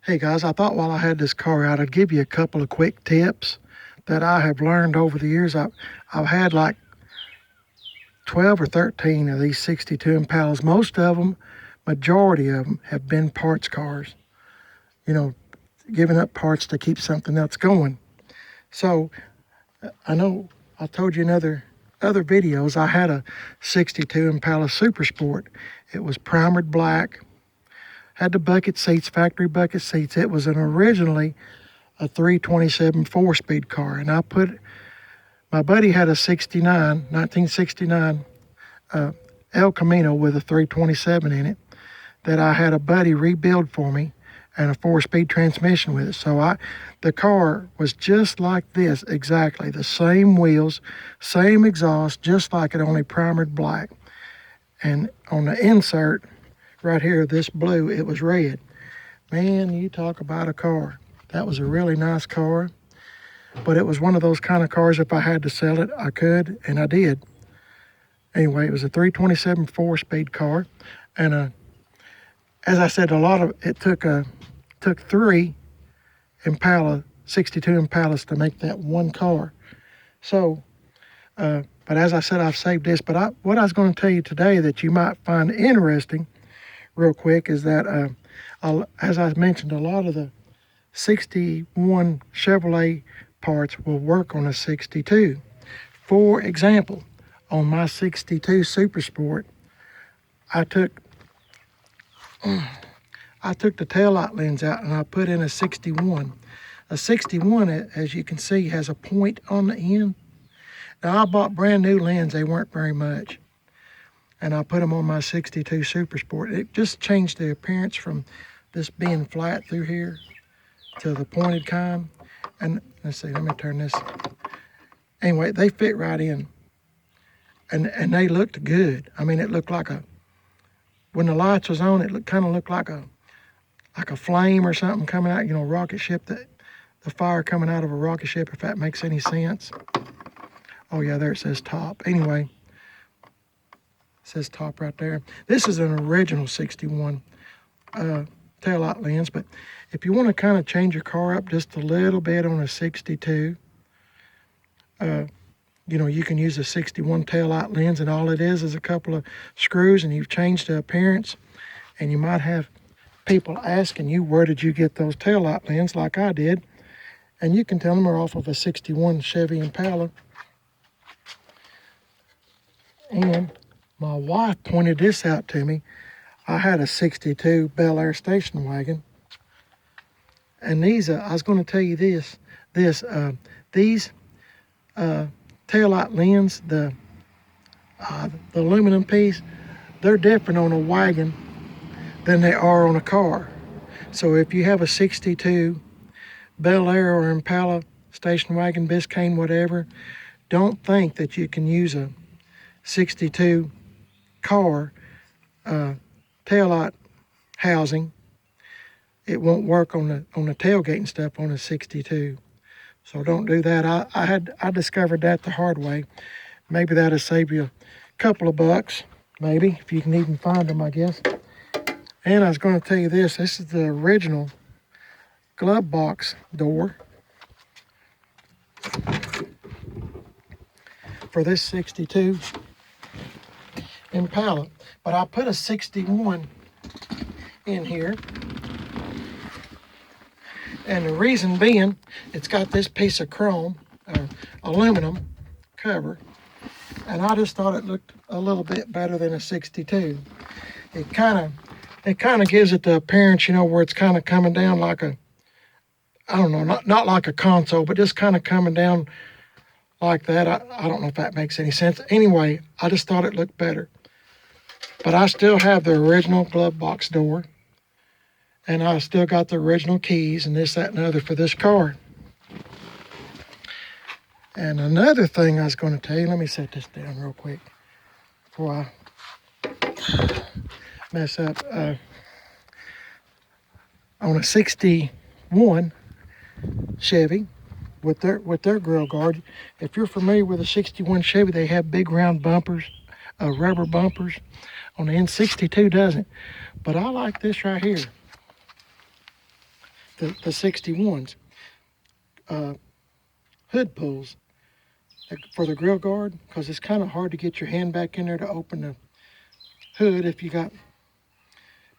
Hey guys, I thought while I had this car out, I'd give you a couple of quick tips that I have learned over the years. I've had like 12 or 13 of these 62 Impalas. Most of them, majority of them, have been parts cars. You know, giving up parts to keep something else going. So I know I told you in other videos, I had a 62 Impala Super Sport. It was primered black, had the bucket seats, factory bucket seats. It was originally a 327 4-speed car, and my buddy had a 1969 El Camino with a 327 in it that I had a buddy rebuild for me, and a 4-speed transmission with it. So the car was just like this, exactly the same wheels, same exhaust, just like it, only primered black. And on the insert right here, this blue, it was red. Man, you talk about a car. That was a really nice car, but it was one of those kind of cars, if I had to sell it, I could, and I did. Anyway, it was a 327 4-speed car, and as I said, it took 3 Impala 62 Impalas to make that one car. So, but as I said, I've saved this. But what I was going to tell you today that you might find interesting, real quick, is that as I mentioned, a lot of the 61 Chevrolet parts will work on a 62. For example, on my 62 Super Sport, I took the taillight lens out and I put in a 61. A 61, as you can see, has a point on the end. Now, I bought brand new lens. They weren't very much. And I put them on my 62 Super Sport. It just changed the appearance from this being flat through here to the pointed kind. And let's see, let me turn this. Anyway, they fit right in. And they looked good. I mean, it looked like when the lights was on, it kind of looked like a flame or something coming out, rocket ship, the fire coming out of a rocket ship, if that makes any sense. Oh yeah, there it says top. Anyway, it says top right there. This is an original 61 taillight lens, but if you want to kind of change your car up just a little bit on a 62, you can use a 61 taillight lens, and all it is a couple of screws, and you've changed the appearance. And you might have people asking you, where did you get those taillight lens, like I did? And you can tell them they're off of a 61 Chevy Impala. And my wife pointed this out to me. I had a 62 Bel Air station wagon. And these, I was going to tell you these taillight lens, the aluminum piece, they're different on a wagon than they are on a car. So if you have a 62 Bel Air or Impala station wagon, Biscayne, whatever, don't think that you can use a 62 car taillight housing. It won't work on the tailgate and stuff on a 62. So don't do that. I discovered that the hard way. Maybe that'll save you a couple of bucks, maybe, if you can even find them, I guess. And I was going to tell you this. This is the original Glovebox Door for this 62 Impala. But I put a 61 in here. And the reason being, it's got this piece of chrome, or aluminum cover. And I just thought it looked a little bit better than a 62. It kind of gives it the appearance, where it's kind of coming down like I don't know, not like a console, but just kind of coming down like that. I don't know if that makes any sense. Anyway, I just thought it looked better. But I still have the original glove box door. And I still got the original keys and this, that, and the other for this car. And another thing I was going to tell you, let me set this down real quick before I mess up. On a 61 Chevy with their Grille Guard, if you're familiar with a 61 Chevy, they have big round bumpers, rubber bumpers. On the N62 doesn't. But I like this right here. the 61s, hood pulls for the Grille Guard, because it's kind of hard to get your hand back in there to open the hood if you got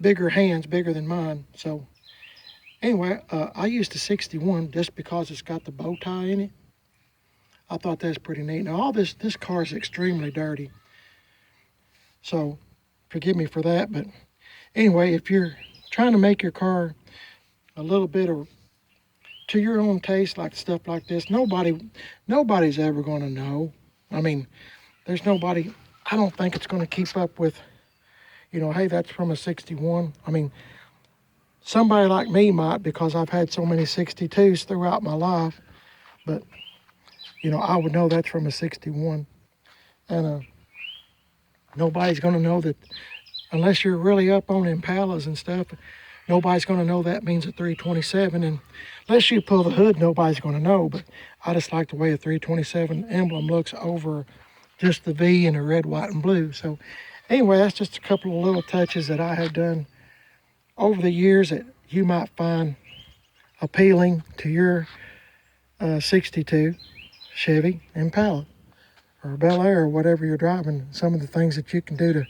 bigger hands, bigger than mine. So anyway, I used the 61 just because it's got the bow tie in it. I thought that's pretty neat. Now all this car is extremely dirty, so forgive me for that. But anyway, if you're trying to make your car a little bit of to your own taste, like stuff like this, nobody's ever going to know. I mean, there's nobody. I don't think it's going to keep up with, you know, hey, that's from a 61. I mean, somebody like me might, because I've had so many 62s throughout my life, but you know, I would know that's from a 61. And nobody's going to know that, unless you're really up on Impalas and stuff. Nobody's going to know that means a 327. And unless you pull the hood, nobody's going to know. But I just like the way a 327 emblem looks over just the V and the red, white, and blue. So anyway, that's just a couple of little touches that I have done over the years that you might find appealing to your 62 Chevy Impala or Bel Air or whatever you're driving. Some of the things that you can do to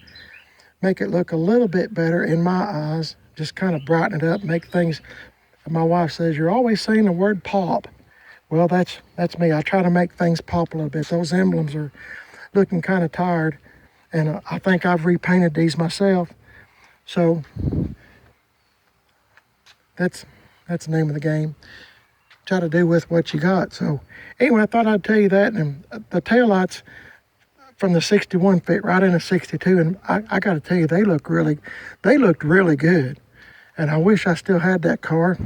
make it look a little bit better in my eyes, just kind of brighten it up, make things. My wife says, you're always saying the word pop. Well, that's me. I try to make things pop a little bit. Those emblems are looking kind of tired, and I think I've repainted these myself. So that's the name of the game. Try to do with what you got. So anyway, I thought I'd tell you that. And the taillights from the 61 fit right in a 62, and I got to tell you, they looked really good. And I wish I still had that car,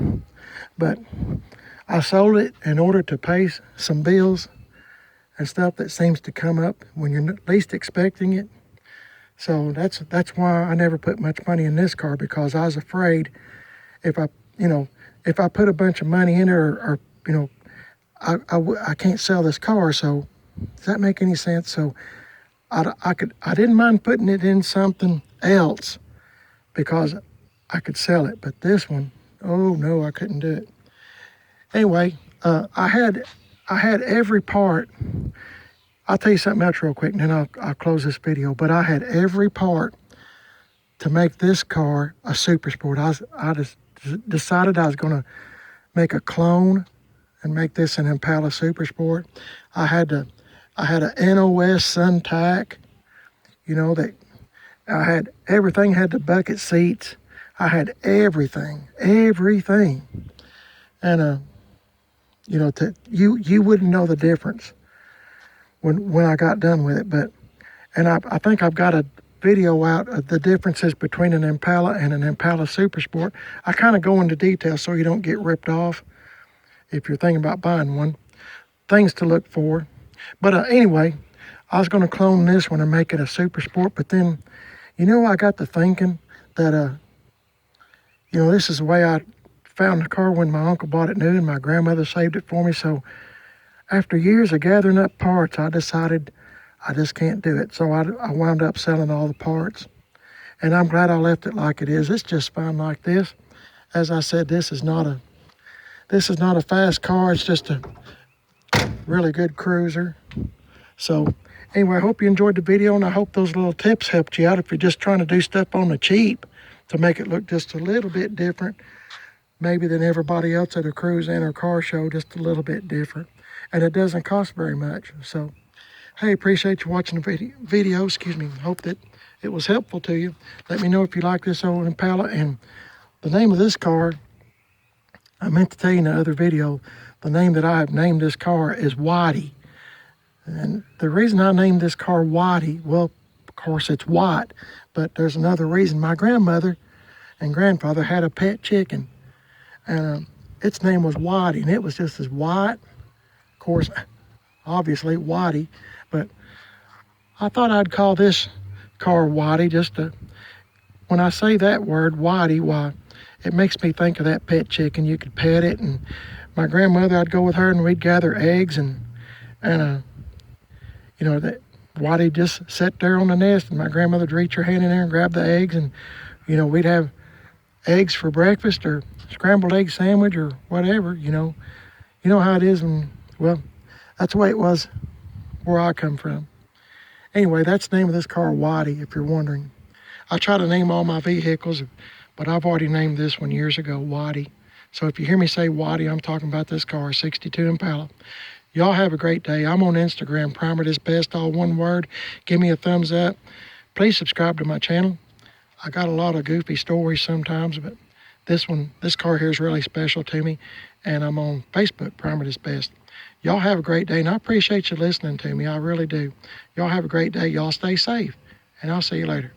but I sold it in order to pay some bills and stuff that seems to come up when you're least expecting it. So that's why I never put much money in this car, because I was afraid if I put a bunch of money in it, or I can't sell this car. So does that make any sense? So I didn't mind putting it in something else because I could sell it. But this one, oh no, I couldn't do it. Anyway, I had every part. I'll tell you something else real quick, and then I'll close this video. But I had every part to make this car a super sport. I just decided I was going to make a clone and make this an Impala Super Sport. I had an NOS Suntac, that I had everything. Had the bucket seats. I had everything, and you wouldn't know the difference when I got done with it. And I think I've got a video out of the differences between an Impala and an Impala Super Sport. I kind of go into detail so you don't get ripped off if you're thinking about buying one. Things to look for. But anyway, I was going to clone this one and make it a Super Sport, but then, I got to thinking that, this is the way I found the car when my uncle bought it new and my grandmother saved it for me. So after years of gathering up parts, I decided I just can't do it. So I wound up selling all the parts. And I'm glad I left it like it is. It's just fine like this. As I said, this is not a fast car. It's just a really good cruiser. So anyway, I hope you enjoyed the video, and I hope those little tips helped you out if you're just trying to do stuff on the cheap to make it look just a little bit different, maybe than everybody else at a cruise in or car show, just a little bit different. And it doesn't cost very much. So hey, appreciate you watching the video. Hope that it was helpful to you. Let me know if you like this old Impala. And the name of this car, I meant to tell you in the other video, the name that I have named this car is Whitey. And the reason I named this car Whitey, well, of course it's white, but there's another reason. My grandmother and grandfather had a pet chicken, and its name was Whitey, and it was just as white. Of course, obviously Whitey, but I thought I'd call this car Whitey just to, when I say that word, Whitey, why, it makes me think of that pet chicken. You could pet it, and my grandmother, I'd go with her and we'd gather eggs, and that Whitey just sat there on the nest, and my grandmother would reach her hand in there and grab the eggs, and we'd have eggs for breakfast or scrambled egg sandwich or whatever, you know. You know how it is, and well, that's the way it was where I come from. Anyway, that's the name of this car, Waddy, if you're wondering. I try to name all my vehicles, but I've already named this one years ago, Waddy. So if you hear me say Waddy, I'm talking about this car, 62 Impala. Y'all have a great day. I'm on Instagram, Primer This Best, all one word. Give me a thumbs up. Please subscribe to my channel. I got a lot of goofy stories sometimes, but this car here is really special to me. And I'm on Facebook, Primer This Best. Y'all have a great day, and I appreciate you listening to me. I really do. Y'all have a great day. Y'all stay safe, and I'll see you later.